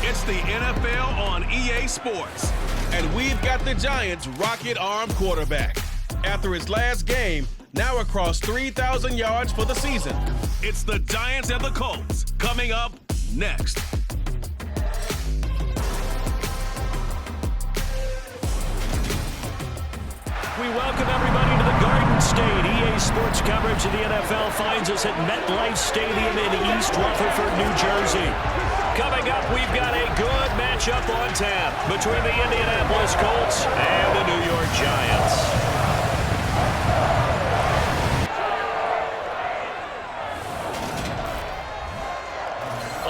It's the NFL on EA Sports, and we've got the Giants' rocket-armed quarterback. After his last game, now across 3,000 yards for the season. It's the Giants and the Colts, coming up next. We welcome everybody to the Garden State. EA Sports coverage of the NFL finds us at MetLife Stadium in East Rutherford, New Jersey. Coming up, we've got a good matchup on tap between the Indianapolis Colts and the New York Giants.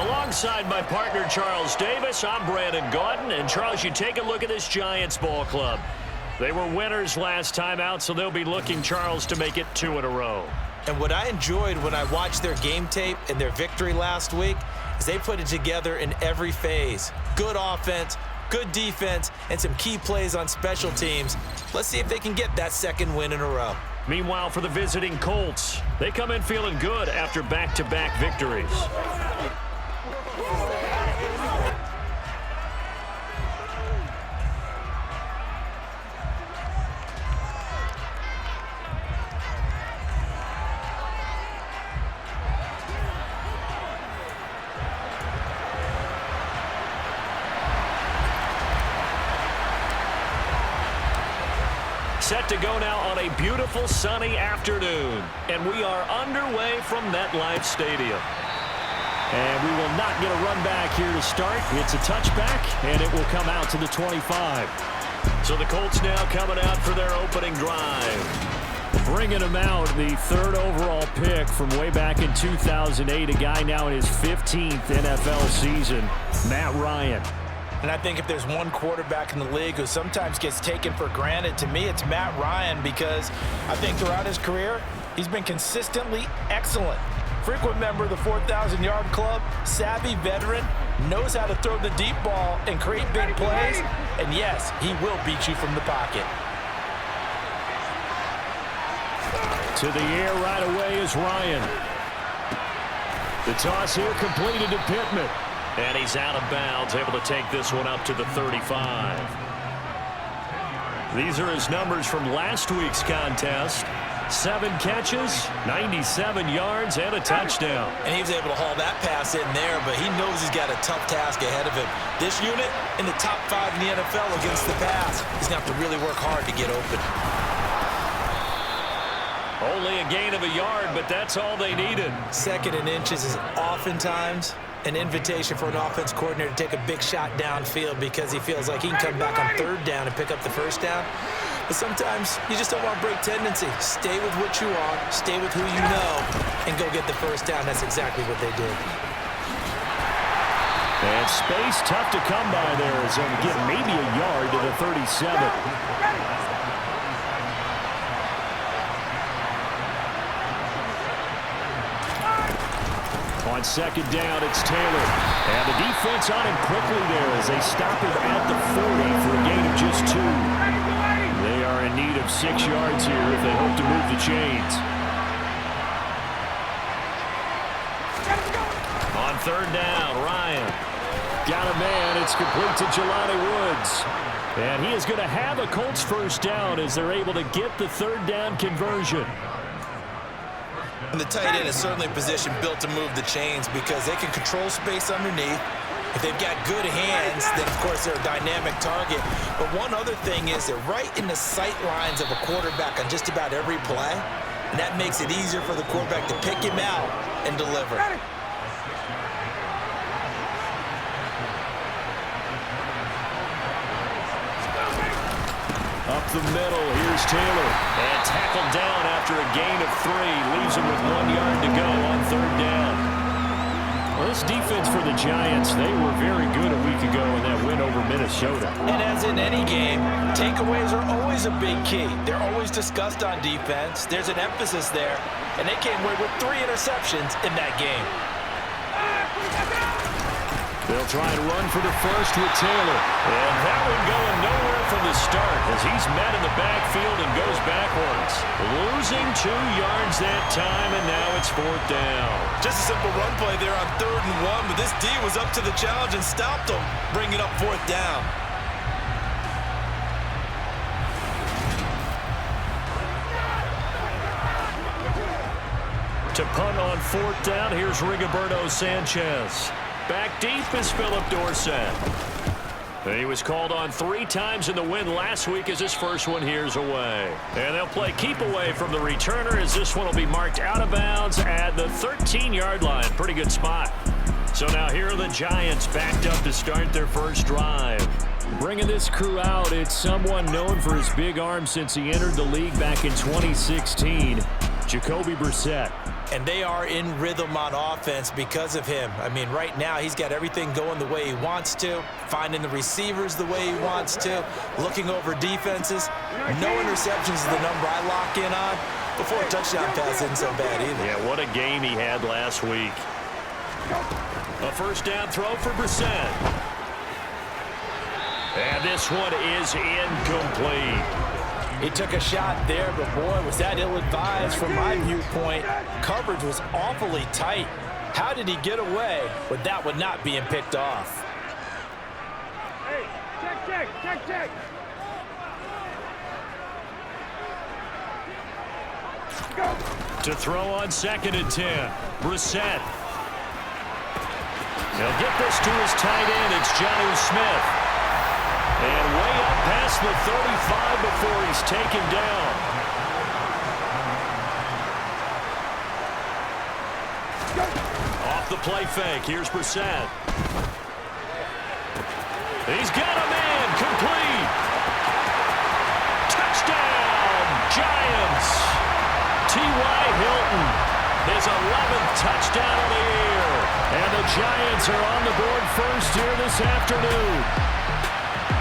Alongside my partner, Charles Davis, I'm Brandon Gaudin. And, Charles, you take a look at this Giants ball club. They were winners last time out, so they'll be looking, Charles, to make it 2 in a row. And what I enjoyed when I watched their game tape and their victory last week is they put it together in every phase. Good offense, good defense, and some key plays on special teams. Let's see if they can get that second win in a row. Meanwhile, for the visiting Colts, they come in feeling good after back-to-back victories. Set to go now on a beautiful sunny afternoon. And we are underway from MetLife Stadium. And we will not get a run back here to start. It's a touchback, and it will come out to the 25. So the Colts now coming out for their opening drive. Bringing him out, the 3rd overall pick from way back in 2008. A guy now in his 15th NFL season, Matt Ryan. And I think if there's one quarterback in the league who sometimes gets taken for granted, to me it's Matt Ryan, because I think throughout his career, he's been consistently excellent. Frequent member of the 4,000-yard club, savvy veteran, knows how to throw the deep ball and create big plays, and yes, he will beat you from the pocket. To the air right away is Ryan. The toss here completed to Pittman. And he's out of bounds, able to take this one up to the 35. These are his numbers from last week's contest. 7 catches, 97 yards, and a touchdown. And he was able to haul that pass in there, but he knows he's got a tough task ahead of him. This unit in the top 5 in the NFL against the pass. He's going to have to really work hard to get open. Only a gain of a yard, but that's all they needed. 2nd and inches is oftentimes an invitation for an offense coordinator to take a big shot downfield because he feels like he can come back on 3rd down and pick up the 1st down. But sometimes you just don't want to break tendency. Stay with what you are, stay with who you know, and go get the 1st down. That's exactly what they did. And space tough to come by there as they get maybe a yard to the 37. On 2nd down, it's Taylor. And the defense on him quickly there as they stop him at the 40 for a gain of just 2. They are in need of 6 yards here if they hope to move the chains. On 3rd down, Ryan. Got a man. It's complete to Jelani Woods. And he is going to have a Colts 1st down as they're able to get the 3rd down conversion. And the tight end is certainly a position built to move the chains because they can control space underneath. If they've got good hands, then, of course, they're a dynamic target. But one other thing is they're right in the sight lines of a quarterback on just about every play. And that makes it easier for the quarterback to pick him out and deliver. Up the middle, here's Taylor. And tackled down after a gain of 3. Leaves him with 1 yard to go on 3rd down. Well, this defense for the Giants, they were very good a week ago in that win over Minnesota. And as in any game, takeaways are always a big key. They're always discussed on defense. There's an emphasis there. And they came away with 3 interceptions in that game. They'll try and run for the 1st with Taylor. And that one going nowhere from the start as he's met in the backfield and goes backwards. Losing 2 yards that time, and now it's 4th down. Just a simple run play there on 3rd and 1, but this D was up to the challenge and stopped him, bringing up 4th down. To punt on 4th down, here's Rigoberto Sanchez. Back deep is Philip Dorsett. He was called on 3 times in the win last week as his first one here's away. And they'll play keep away from the returner as this one will be marked out of bounds at the 13-yard line. Pretty good spot. So now here are the Giants backed up to start their first drive. Bringing this crew out, it's someone known for his big arm since he entered the league back in 2016, Jacoby Brissett. And they are in rhythm on offense because of him. I mean, right now, he's got everything going the way he wants to, finding the receivers the way he wants to, looking over defenses. No interceptions is the number I lock in on. Before a touchdown pass isn't so bad either. Yeah, what a game he had last week. A first down throw for Brissett. And this one is incomplete. He took a shot there, but boy, was that ill-advised from my viewpoint. Coverage was awfully tight. How did he get away with that one not being picked off? Hey, check. Go. To throw on 2nd and 10, Brissett. He'll get this to his tight end. It's Jonnu Smith. And way up past the 35 before he's taken down. Off the play fake. Here's Brissett. He's got a man. Complete. Touchdown, Giants. T.Y. Hilton. His 11th touchdown of the year. And the Giants are on the board first here this afternoon.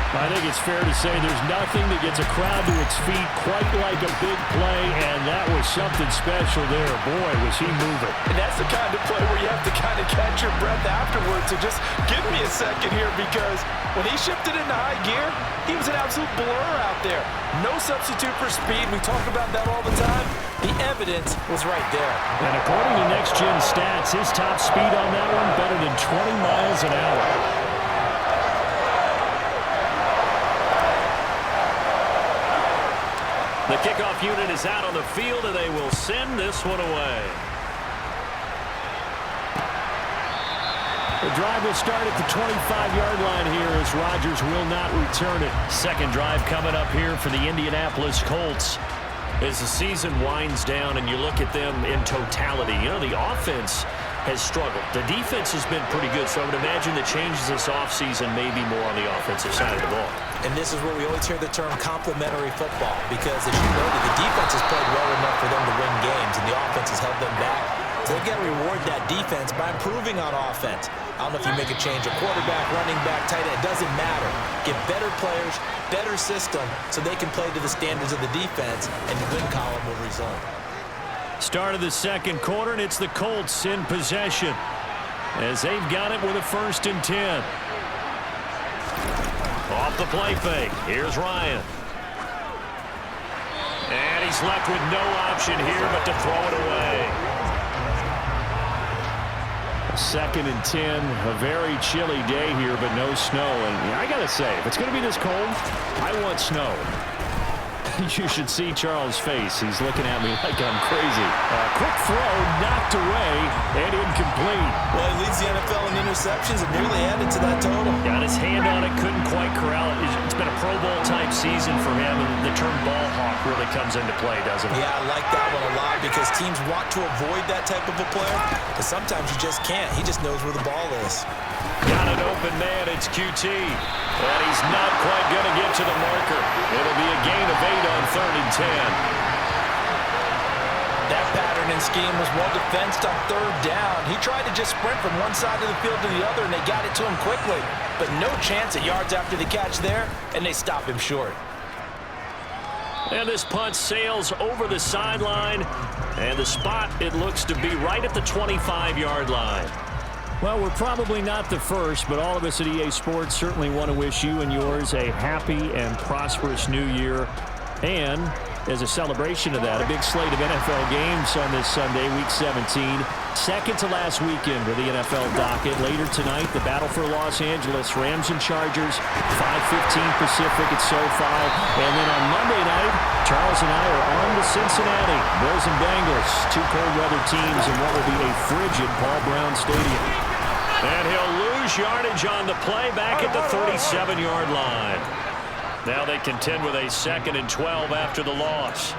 I think it's fair to say there's nothing that gets a crowd to its feet quite like a big play, and that was something special there. Boy, was he moving. And that's the kind of play where you have to kind of catch your breath afterwards. So just give me a second here, because when he shifted into high gear, he was an absolute blur out there. No substitute for speed. We talk about that all the time. The evidence was right there. And according to Next Gen Stats, his top speed on that one better than 20 miles an hour. The kickoff unit is out on the field, and they will send this one away. The drive will start at the 25-yard line here as Rodgers will not return it. Second drive coming up here for the Indianapolis Colts. As the season winds down and you look at them in totality, you know, the offense has struggled. The defense has been pretty good, so I would imagine the changes this offseason may be more on the offensive side of the ball. And this is where we always hear the term complementary football, because as you noted, the defense has played well enough for them to win games, and the offense has held them back. So they've got to reward that defense by improving on offense. I don't know if you make a change, a quarterback, running back, tight end, it doesn't matter. Get better players, better system, so they can play to the standards of the defense, and the win column will result. Start of the second quarter, and it's the Colts in possession as they've got it with a 1st and 10. Off the play fake. Here's Ryan. And he's left with no option here but to throw it away. 2nd and 10. A very chilly day here, but no snow. And I got to say, if it's going to be this cold, I want snow. You should see Charles' face. He's looking at me like I'm crazy. Quick throw, knocked away, and incomplete. Well, he leads the NFL in interceptions and nearly added to that total. Got his hand on it, couldn't quite corral it. It's been a Pro Bowl-type season for him, and the term ball hawk really comes into play, doesn't it? Yeah, I like that one a lot because teams want to avoid that type of a player, but sometimes you just can't. He just knows where the ball is. Got an open man, it's QT. And he's not quite going to get to the marker. It'll be a gain of 8 on 3rd and 10. That pattern and scheme was well defensed on 3rd down. He tried to just sprint from one side of the field to the other, and they got it to him quickly. But no chance at yards after the catch there, and they stop him short. And this punt sails over the sideline. And the spot, it looks to be right at the 25-yard line. Well, we're probably not the first, but all of us at EA Sports certainly want to wish you and yours a happy and prosperous new year. And as a celebration of that, a big slate of NFL games on this Sunday, Week 17. Second to last weekend for the NFL docket. Later tonight, the battle for Los Angeles, Rams and Chargers, 5:15 Pacific at SoFi. And then on Monday night, Charles and I are on to Cincinnati. Bills and Bengals, two cold weather teams in what will be a frigid Paul Brown Stadium. And he'll lose yardage on the play back at the 37-yard line. Now they contend with a 2nd and 12 after the loss.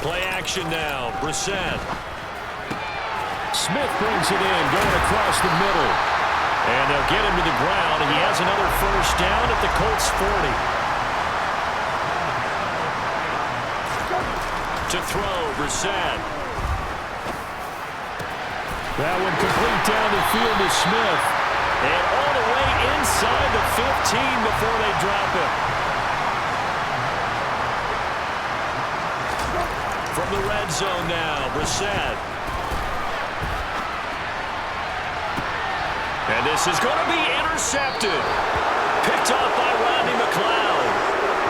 Play action now. Brissett. Smith brings it in, going across the middle. And they'll get him to the ground, and he has another first down at the Colts 40. To throw, Brissett. That one complete down the field to Smith. And all the way inside the 15 before they drop him. From the red zone now, Brissett. And this is going to be intercepted. Picked off by Rodney McLeod.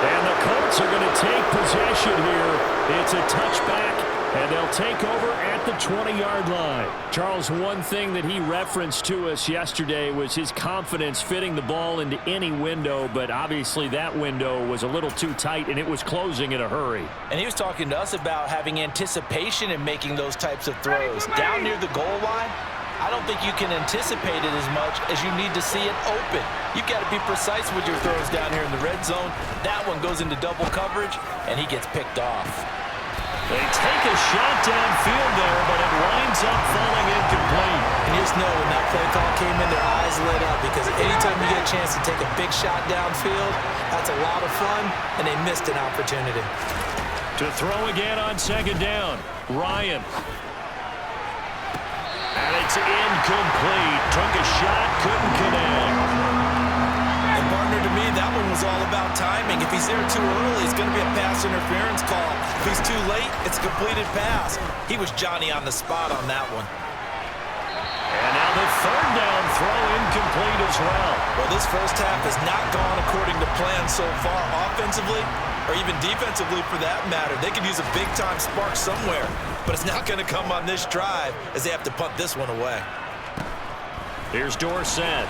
And the Colts are going to take possession here. It's a touchback, and they'll take over at the 20-yard line. Charles, one thing that he referenced to us yesterday was his confidence fitting the ball into any window, but obviously that window was a little too tight, and it was closing in a hurry. And he was talking to us about having anticipation in making those types of throws. Down near the goal line, I don't think you can anticipate it as much as you need to see it open. You've got to be precise with your throws down here in the red zone. That one goes into double coverage, and he gets picked off. They take a shot downfield there, but it winds up falling incomplete. And you just know when that play call came in, their eyes lit up, because anytime you get a chance to take a big shot downfield, that's a lot of fun, and they missed an opportunity. To throw again on 2nd down, Ryan. And it's incomplete. Took a shot, couldn't connect. And partner, to me, that one was all about timing. If he's there too early, it's going to be a pass interference call. If he's too late, it's a completed pass. He was Johnny on the spot on that one. And now the 3rd down throw incomplete as well. Well, this first half has not gone according to plan so far offensively, or even defensively for that matter. They could use a big-time spark somewhere, but it's not going to come on this drive as they have to punt this one away. Here's Dorsett.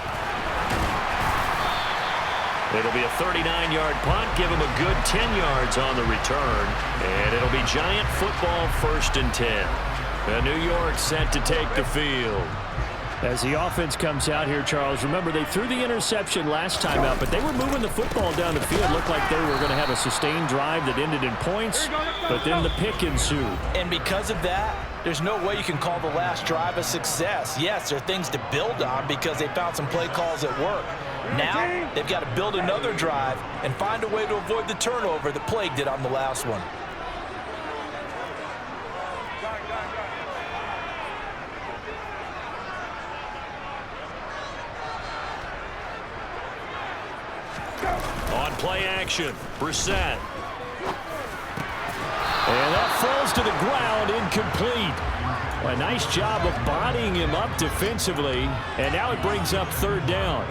It'll be a 39-yard punt, give him a good 10 yards on the return, and it'll be Giant football 1st and 10. New York set to take the field. As the offense comes out here, Charles, remember they threw the interception last time out, but they were moving the football down the field. Looked like they were going to have a sustained drive that ended in points, but then the pick ensued. And because of that, there's no way you can call the last drive a success. Yes, there are things to build on because they found some play calls at work. Now, they've got to build another drive and find a way to avoid the turnover that plagued it on the last one. On play action, Brissett. And that falls to the ground, incomplete. A nice job of bodying him up defensively, and now it brings up 3rd down.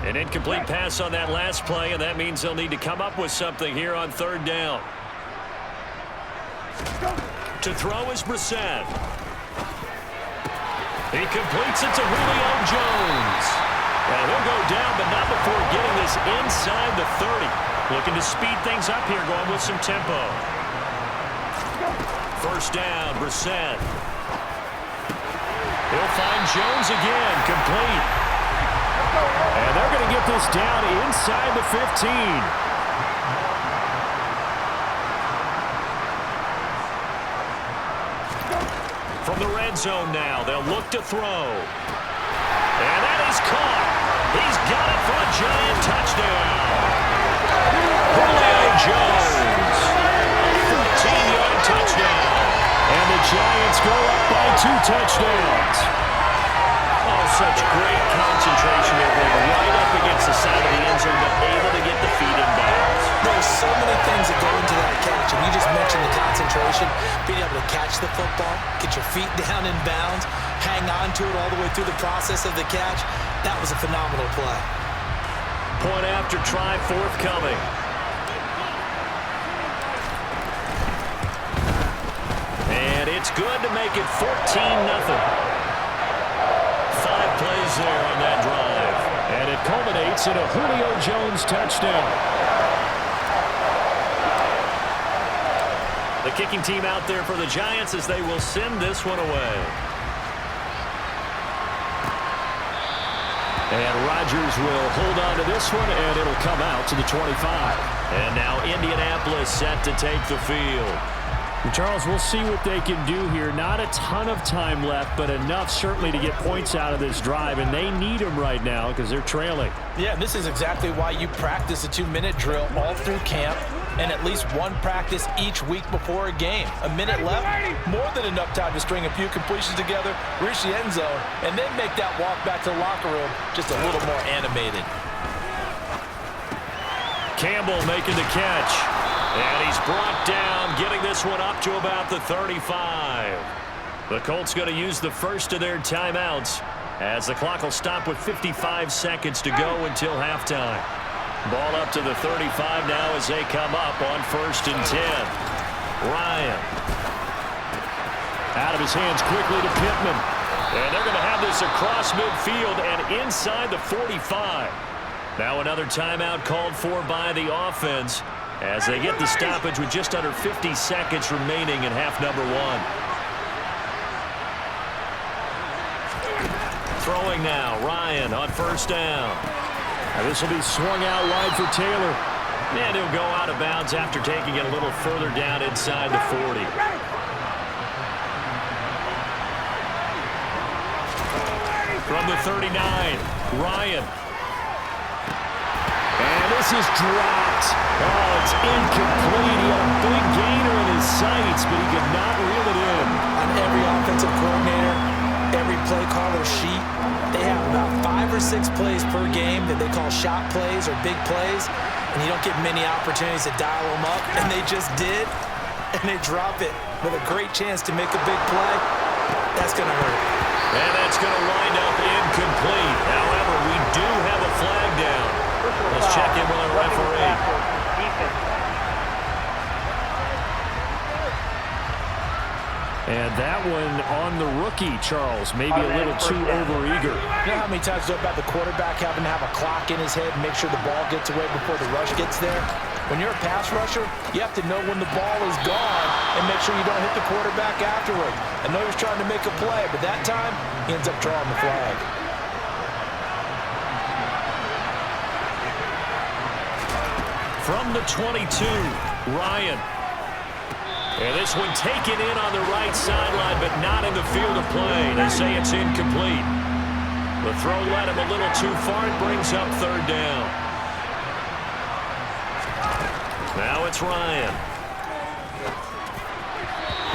An incomplete pass on that last play, and that means they'll need to come up with something here on 3rd down. To throw is Brissett. He completes it to Julio Jones. And he'll go down, but not before getting this inside the 30. Looking to speed things up here, going with some tempo. 1st down, Brissett. He'll find Jones again, complete. And they're going to get this down inside the 15. From the red zone now, they'll look to throw. And that is caught. He's got it for a Giant touchdown. Julio Jones. 14-yard touchdown. And the Giants go up by 2 touchdowns. Oh, such great concentration there, right up against the side of the end zone, but able to get the feet in bounds. There's so many things that go into that catch, and you just mentioned the concentration. get your feet down in bounds, hang on to it all the way through the process of the catch. That was a phenomenal play. Point after try forthcoming. And it's good to make it 14-0. 5 plays there on that drive. And it culminates in a Julio Jones touchdown. The kicking team out there for the Giants as they will send this one away. And Rodgers will hold on to this one, and it'll come out to the 25. And now Indianapolis set to take the field. Charles, we'll see what they can do here. Not a ton of time left, but enough certainly to get points out of this drive, and they need them right now because they're trailing. Yeah, this is exactly why you practice a 2-minute drill all through camp and at least one practice each week before a game. A minute left, more than enough time to string a few completions together, reach the end zone, and then make that walk back to the locker room just a little more animated. Campbell making the catch. And he's brought down, getting this one up to about the 35. The Colts going to use the first of their timeouts as the clock will stop with 55 seconds to go until halftime. Ball up to the 35 now as they come up on 1st and 10. Ryan. Out of his hands quickly to Pittman. And they're going to have this across midfield and inside the 45. Now another timeout called for by the offense as they get the stoppage with just under 50 seconds remaining in half number 1. Throwing now, Ryan on 1st down. Now this will be swung out wide for Taylor. And he'll go out of bounds after taking it a little further down inside the 40. From the 39, Ryan. And this is dropped. Oh, it's incomplete. He had a big gainer in his sights, but he could not reel it in. On every offensive coordinator, every play caller sheet, they have about 5 or 6 plays per game that they call shot plays or big plays, and you don't get many opportunities to dial them up, and they just did, and they drop it with a great chance to make a big play. That's going to hurt. And that's going to wind up incomplete. However, we do have a flag down. Let's check in with our referee. And that one on the rookie, Charles. Maybe a little too overeager. You know how many times you talk about the quarterback having to have a clock in his head and make sure the ball gets away before the rush gets there? When you're a pass rusher, you have to know when the ball is gone and make sure you don't hit the quarterback afterward. I know he was trying to make a play, but that time he ends up drawing the flag. From the 22, Ryan. And this one taken in on the right sideline, but not in the field of play. They say it's incomplete. The throw led him a little too far. It brings up 3rd down. Now it's Ryan.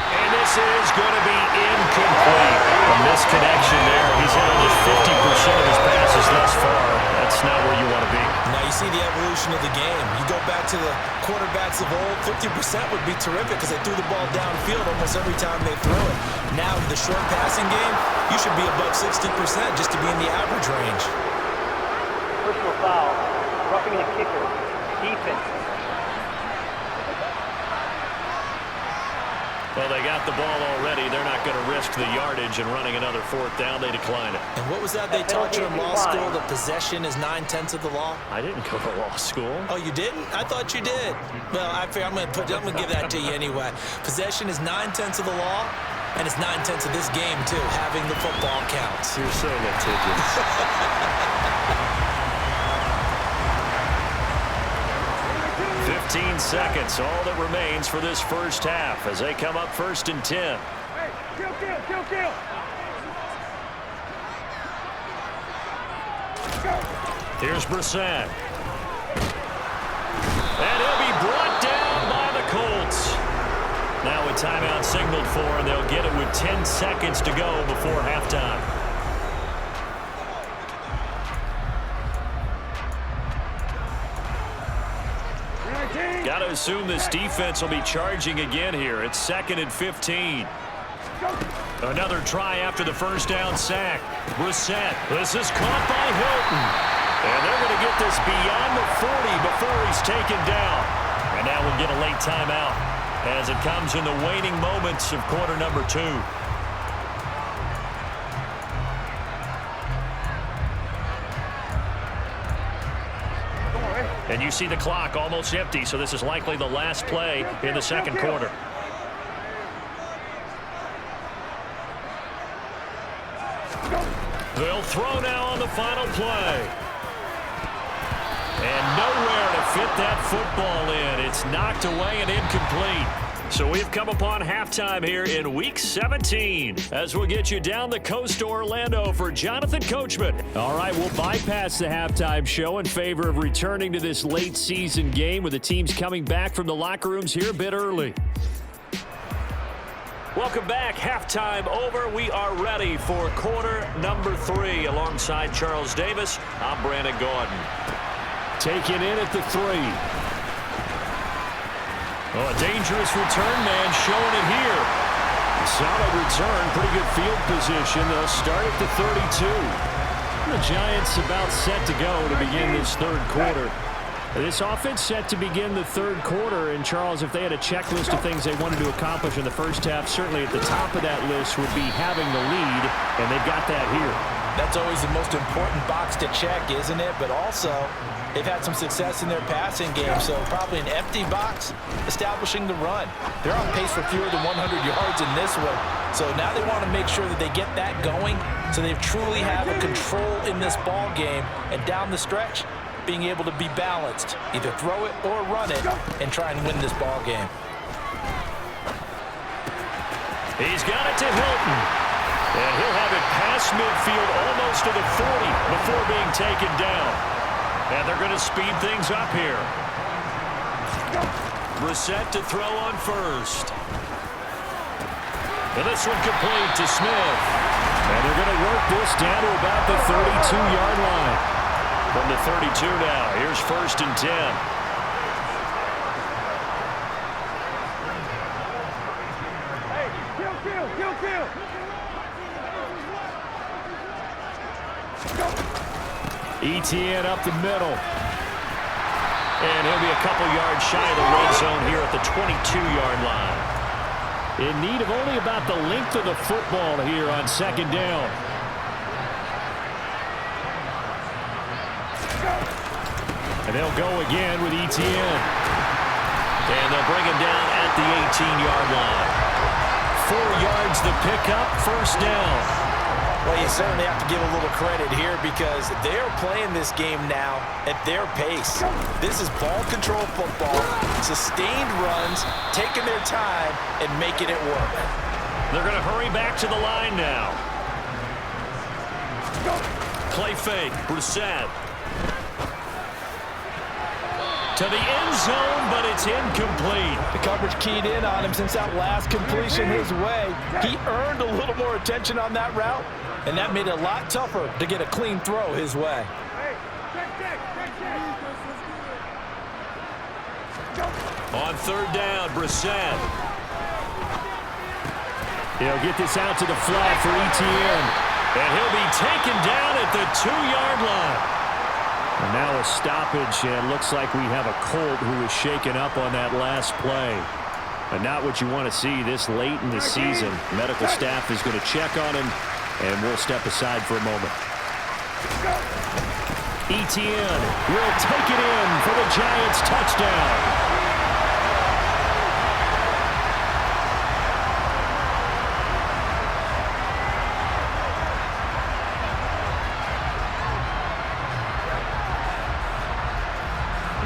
And this is going to be incomplete. A misconnection there. He's had almost 50% of his passes thus far. That's not where you want to be. Now you see the evolution of the game. You go back to the quarterbacks of old, 50% would be terrific because they threw the ball downfield almost every time they throw it. Now with the short passing game, you should be above 60% just to be in the average range. Personal foul. Roughing the kicker. Defense. Well, they got the ball already. They're not going to risk the yardage and running another 4th down. They decline it. And what was that they taught you in law school? That possession is 9/10 of the law? I didn't go to law school. Oh, you didn't? I thought you did. Well, I'm going to give that to you anyway. Possession is 9/10 of the law, and it's 9/10 of this game, too. Having the football counts. You're so litigious. 15 seconds, all that remains for this first half as they come up 1st and 10. Hey, kill. Here's Brissett. And he'll be brought down by the Colts. Now a timeout signaled for, and they'll get it with 10 seconds to go before halftime. Got to assume this defense will be charging again here. It's 2nd and 15. Go. Another try after the first down sack. Brissett. This is caught by Hilton. And they're going to get this beyond the 40 before he's taken down. And now we'll get a late timeout as it comes in the waning moments of quarter number 2. And you see the clock almost empty, so this is likely the last play in the second quarter. They'll throw now on the final play. And nowhere to fit that football in. It's knocked away and incomplete. So we've come upon halftime here in Week 17 as we'll get you down the coast to Orlando for Jonathan Coachman. All right, we'll bypass the halftime show in favor of returning to this late season game with the teams coming back from the locker rooms here a bit early. Welcome back. Halftime over. We are ready for quarter number 3 alongside Charles Davis. I'm Brandon Gordon. Taken in at the 3. Oh, a dangerous return man showing it here. Solid return, pretty good field position. They'll start at the 32. The Giants about set to go to begin this third quarter. This offense set to begin the third quarter, and Charles, if they had a checklist of things they wanted to accomplish in the first half, certainly at the top of that list would be having the lead, and they've got that here. That's always the most important box to check, isn't it? But also, they've had some success in their passing game, so probably an empty box establishing the run. They're on pace for fewer than 100 yards in this one, so now they want to make sure that they get that going so they truly have a control in this ball game, and down the stretch, being able to be balanced, either throw it or run it, and try and win this ball game. He's got it to Hilton. And he'll have it past midfield almost to the 40 before being taken down. And they're going to speed things up here. Brissett to throw on first. And this one complete to Smith. And they're going to work this down to about the 32-yard line. From the 32 now, here's 1st and 10. Hey, kill. ETN up the middle. And he'll be a couple yards shy of the red zone here at the 22-yard line. In need of only about the length of the football here on second down. And they'll go again with ETN. And they'll bring him down at the 18-yard line. 4 yards the pickup, 1st down. Well, you certainly have to give a little credit here because they're playing this game now at their pace. This is ball control football, sustained runs, taking their time and making it work. They're going to hurry back to the line now. Play fake, Brissett. To the end zone, but it's incomplete. The coverage keyed in on him since that last completion his way. He earned a little more attention on that route, and that made it a lot tougher to get a clean throw his way. On 3rd down, Brissett. He'll get this out to the flat for ETN. And he'll be taken down at the 2-yard line. And now a stoppage, and it looks like we have a Colt who is shaken up on that last play. And not what you want to see this late in the season. Medical staff is going to check on him, and we'll step aside for a moment. ETN will take it in for the Giants touchdown.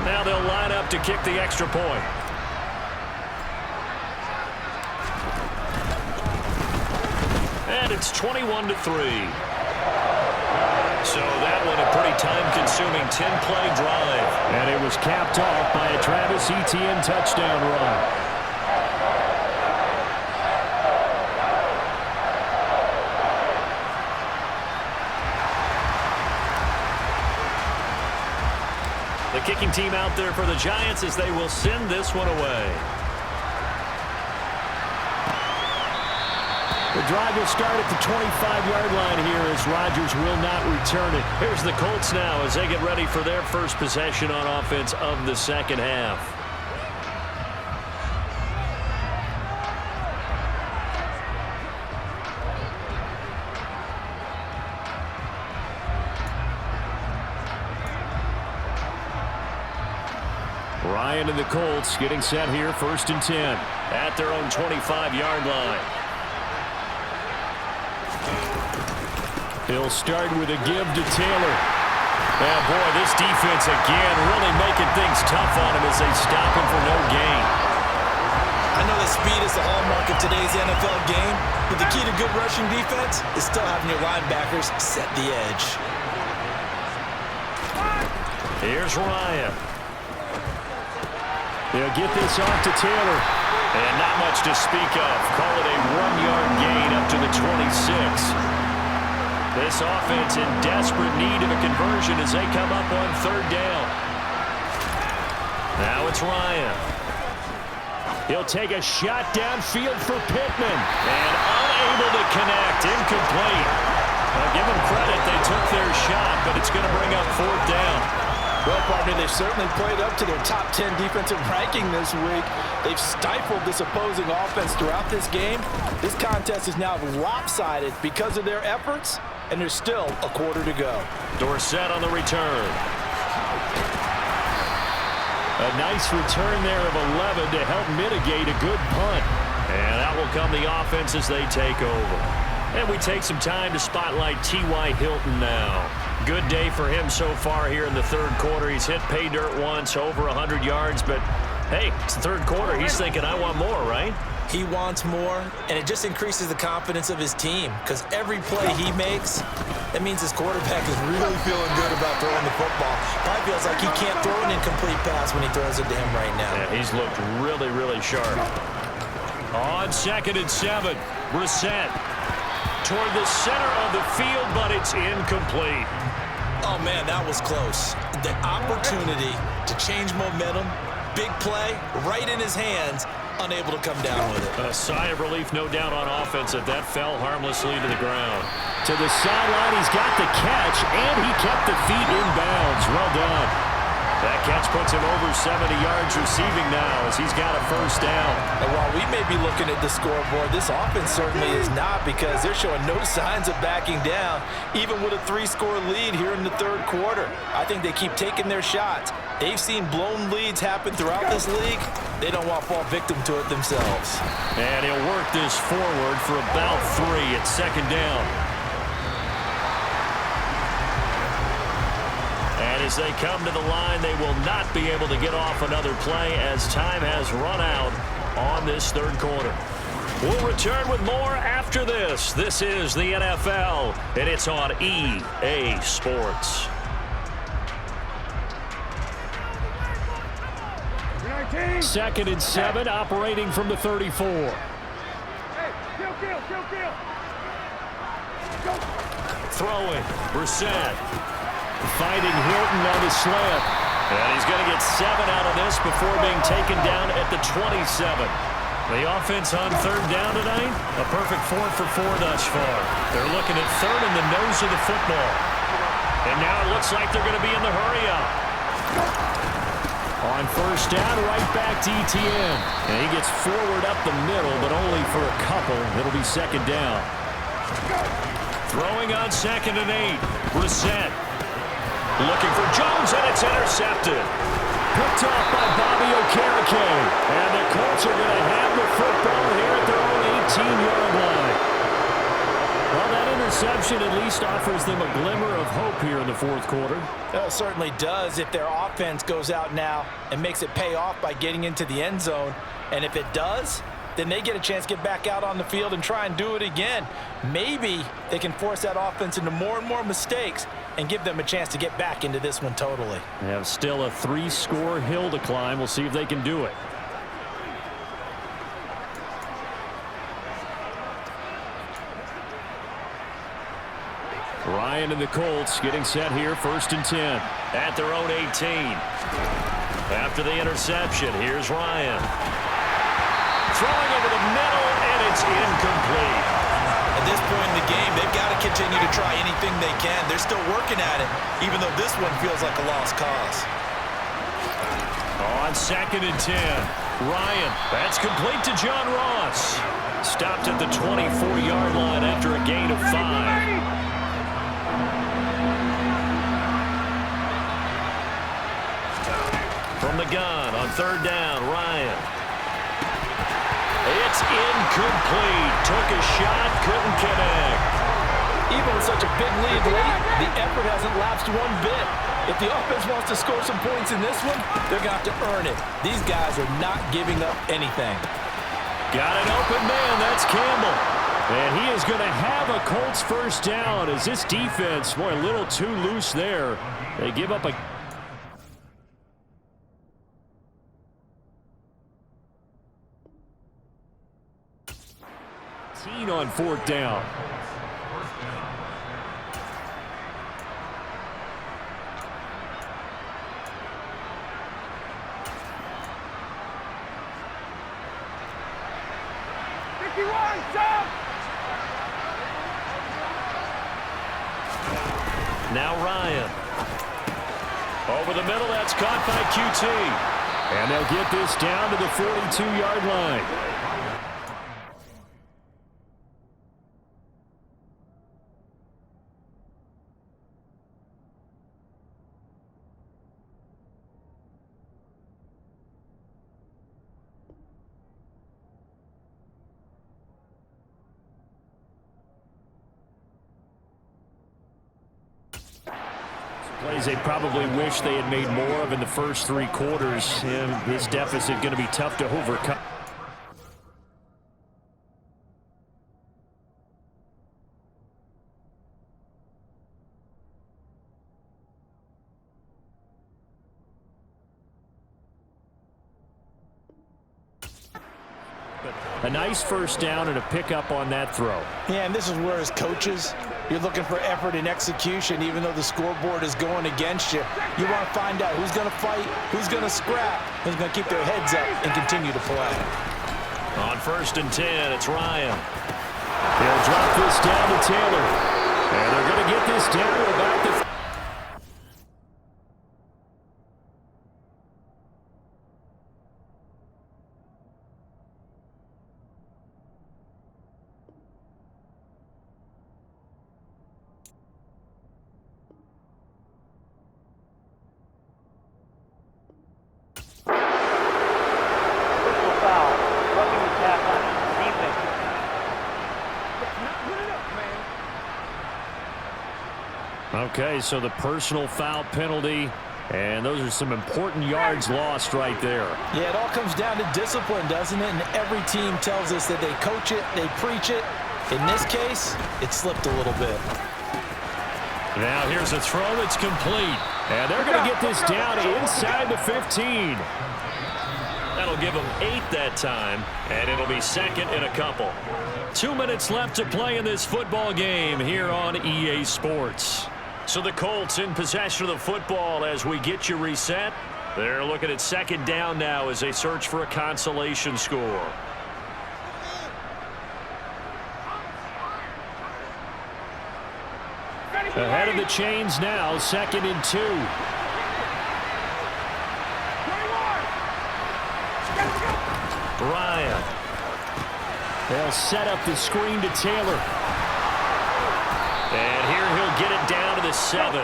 Now they'll line up to kick the extra point. And it's 21-3. So that one a pretty time-consuming 10-play drive. And it was capped off by a Travis Etienne touchdown run. The kicking team out there for the Giants as they will send this one away. The drive will start at the 25-yard line here as Rodgers will not return it. Here's the Colts now as they get ready for their first possession on offense of the second half. Ryan and the Colts getting set here, 1st and 10 at their own 25-yard line. He'll start with a give to Taylor. Oh, boy, this defense again really making things tough on him as they stop him for no gain. I know that speed is the hallmark of today's NFL game, but the key to good rushing defense is still having your linebackers set the edge. Here's Ryan. They'll get this off to Taylor. And not much to speak of. Call it a 1-yard gain up to the 26. This offense in desperate need of a conversion as they come up on 3rd down. Now it's Ryan. He'll take a shot downfield for Pittman. And unable to connect. Incomplete. Well, give them credit. They took their shot, but it's going to bring up 4th down. Well, partner, they've certainly played up to their top 10 defensive ranking this week. They've stifled this opposing offense throughout this game. This contest is now lopsided because of their efforts, and there's still a quarter to go. Dorsett on the return. A nice return there of 11 to help mitigate a good punt. And that will come the offense as they take over. And we take some time to spotlight T.Y. Hilton now. Good day for him so far here in the 3rd quarter. He's hit pay dirt once, over 100 yards. But, hey, it's the 3rd quarter. He's thinking, I want more, right? He wants more, and it just increases the confidence of his team because every play he makes, that means his quarterback is really feeling good about throwing the football. Probably feels like he can't throw an incomplete pass when he throws it to him right now. Yeah, he's looked really, really sharp. On 2nd and 7, Brissett toward the center of the field, but it's incomplete. Oh, man, that was close. The opportunity to change momentum, big play, right in his hands, unable to come down with it. A sigh of relief, no doubt, on offense if that fell harmlessly to the ground. To the sideline, he's got the catch, and he kept the feet in bounds. Well done. That catch puts him over 70 yards receiving now as he's got a 1st down. And while we may be looking at the scoreboard, this offense certainly is not because they're showing no signs of backing down, even with a 3-score lead here in the 3rd quarter. I think they keep taking their shots. They've seen blown leads happen throughout this league. They don't want to fall victim to it themselves. And he'll work this forward for about 3 at 2nd down. And as they come to the line, they will not be able to get off another play as time has run out on this 3rd quarter. We'll return with more after this. This is the NFL, and it's on EA Sports. 2nd and 7, operating from the 34. Hey, kill. Go. Throwing, Brissett. Fighting Hilton on the slant. And he's going to get 7 out of this before being taken down at the 27. The offense on 3rd down tonight, a perfect 4 for 4 thus far. They're looking at 3rd in the nose of the football. And now it looks like they're going to be in the hurry-up. On 1st down, right back to Etienne. And he gets forward up the middle, but only for a couple. It'll be 2nd down. Throwing on 2nd and 8. Brissett. Looking for Jones, and it's intercepted. Picked off by Bobby Okereke. And the Colts are going to have the football here at their own 18-yard line. Well, that interception at least offers them a glimmer of hope here in the 4th quarter. Well, it certainly does if their offense goes out now and makes it pay off by getting into the end zone. And if it does, then they get a chance to get back out on the field and try and do it again. Maybe they can force that offense into more and more mistakes and give them a chance to get back into this one totally. They have still a 3-score hill to climb. We'll see if they can do it. Ryan and the Colts getting set here, 1st and 10 at their own 18. After the interception, here's Ryan. Throwing over the middle, and it's incomplete. At this point in the game, they've got to continue to try anything they can. They're still working at it, even though this one feels like a lost cause. On 2nd and 10, Ryan. That's complete to John Ross. Stopped at the 24-yard line after a gain of 5. From the gun on 3rd down, Ryan. It's incomplete. Took a shot, couldn't connect. Even with such a big lead late, the effort hasn't lapsed one bit. If the offense wants to score some points in this one, they're going to have to earn it. These guys are not giving up anything. Got an open man. That's Campbell. And he is going to have a Colts first down as this defense, boy, a little too loose there. They give up a... on 4th down. Now Ryan. Over the middle, that's caught by QT. And they'll get this down to the 42-yard line. Plays they probably wish they had made more of in the first 3 quarters. And this deficit going to be tough to overcome. A nice first down and a pickup on that throw. Yeah, and this is where as coaches, you're looking for effort and execution, even though the scoreboard is going against you. You want to find out who's going to fight, who's going to scrap, who's going to keep their heads up and continue to play. On 1st and 10, it's Ryan. They'll drop this down to Taylor. And they're going to get this down to about the... Okay, so the personal foul penalty, and those are some important yards lost right there. Yeah, it all comes down to discipline, doesn't it? And every team tells us that they coach it, they preach it. In this case, it slipped a little bit. Now here's a throw that's complete. And they're going to get this down inside the 15. That'll give them 8 that time, and it'll be 2nd and a couple. 2 minutes left to play in this football game here on EA Sports. So the Colts in possession of the football as we get you reset. They're looking at 2nd down now as they search for a consolation score. Ahead of the chains now, 2nd and 2. Ryan. They'll set up the screen to Taylor. And here he'll get it down to the 7.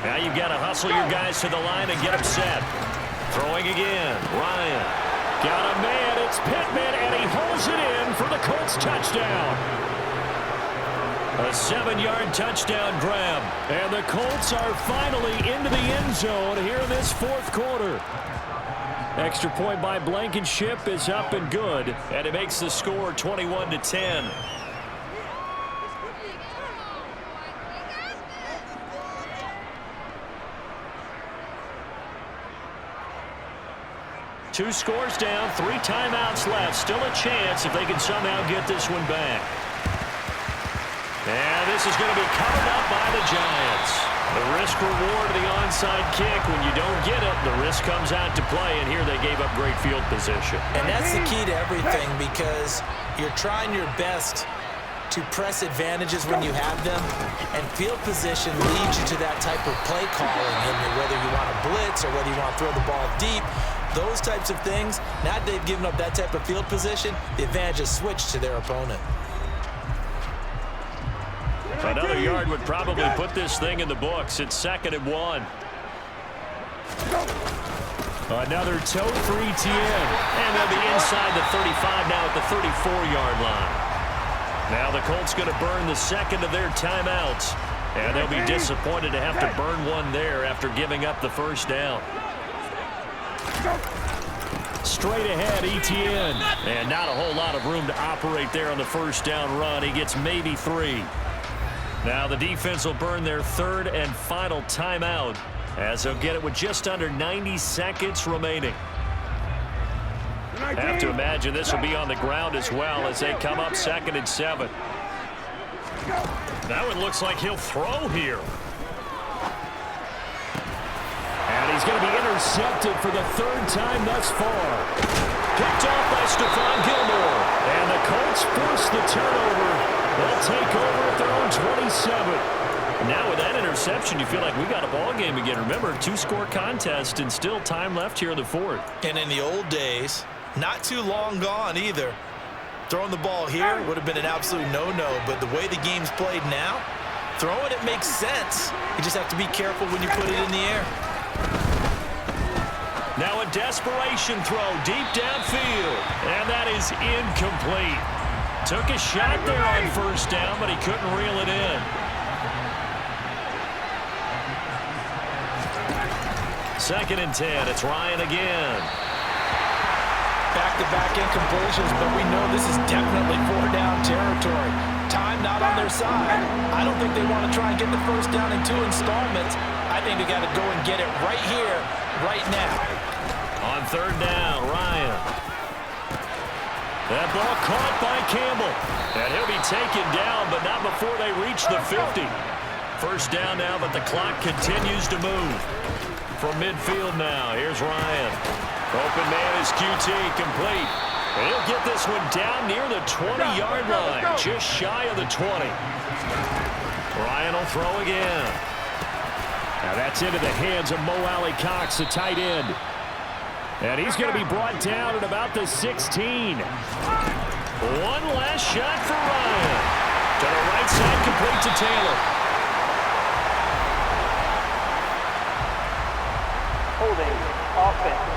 Now you've got to hustle your guys to the line and get them set. Throwing again. Ryan. Got a man. It's Pittman, and he holds it in for the Colts touchdown. A 7-yard touchdown grab. And the Colts are finally into the end zone here in this 4th quarter. Extra point by Blankenship is up and good. And it makes the score 21-10. Two scores down, 3 timeouts left. Still a chance if they can somehow get this one back. And this is going to be covered up by the Giants. The risk-reward of the onside kick. When you don't get it, the risk comes out to play, and here they gave up great field position. And that's the key to everything, because you're trying your best to press advantages when you have them, and field position leads you to that type of play calling, and whether you want to blitz or whether you want to throw the ball deep, those types of things. Now that they've given up that type of field position, the advantage is switched to their opponent. Another yard would probably put this thing in the books. It's 2nd and 1. Another toe for ETN. And they'll be inside the 35 now at the 34-yard line. Now the Colts going to burn the second of their timeouts. And they'll be disappointed to have to burn one there after giving up the first down. Straight ahead, ETN. And not a whole lot of room to operate there on the first down run. He gets maybe 3. Now the defense will burn their 3rd and final timeout as they'll get it with just under 90 seconds remaining. I have to imagine this will be on the ground as well as they come up 2nd and 7. Now it looks like he'll throw here. And he's going to be intercepted for the 3rd time thus far. Picked off by Stephon Gilmore. And the Colts force the turnover. They'll take over at their own 27. Now with that interception, you feel like we got a ball game again. Remember, 2-score contest and still time left here in the 4th. And in the old days, not too long gone either, throwing the ball here would have been an absolute no-no. But the way the game's played now, throwing it makes sense. You just have to be careful when you put it in the air. Now a desperation throw deep downfield. And that is incomplete. Took a shot there on first down, but he couldn't reel it in. 2nd and 10. It's Ryan again. Back-to-back incompletions, but we know this is definitely 4-down territory. Time not on their side. I don't think they want to try and get the first down in 2 installments. I think they got to go and get it right here, right now. On 3rd down, Ryan. That ball caught by Campbell. And he'll be taken down, but not before they reach the 50. First down now, but the clock continues to move. From midfield now, here's Ryan. Open man is QT, complete. And he'll get this one down near the 20-yard line, just shy of the 20. Ryan will throw again. Now that's into the hands of Mo Alley Cox, the tight end. And he's going to be brought down at about the 16. One last shot for Ryan. To the right side, complete to Taylor. Holding offense.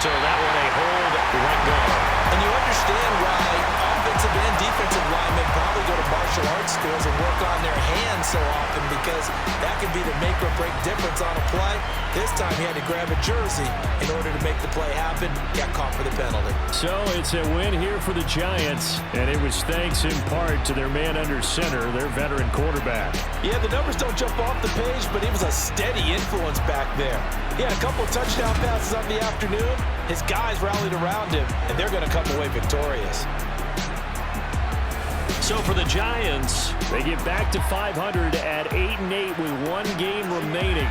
So that one a hold, let go. And you understand why offensive and defensive linemen probably go to martial arts schools and work on their hands so often, because that can be the make or break difference on a play. This time he had to grab a jersey in order to make the play happen. Got caught for the penalty. So it's a win here for the Giants, and it was thanks in part to their man under center, their veteran quarterback. Yeah, the numbers don't jump off the page, but he was a steady influence back there. He had a couple of touchdown passes on the afternoon. His guys rallied around him, and they're going to come away victorious. So for the Giants, they get back to 500 at 8-8 with 1 game remaining.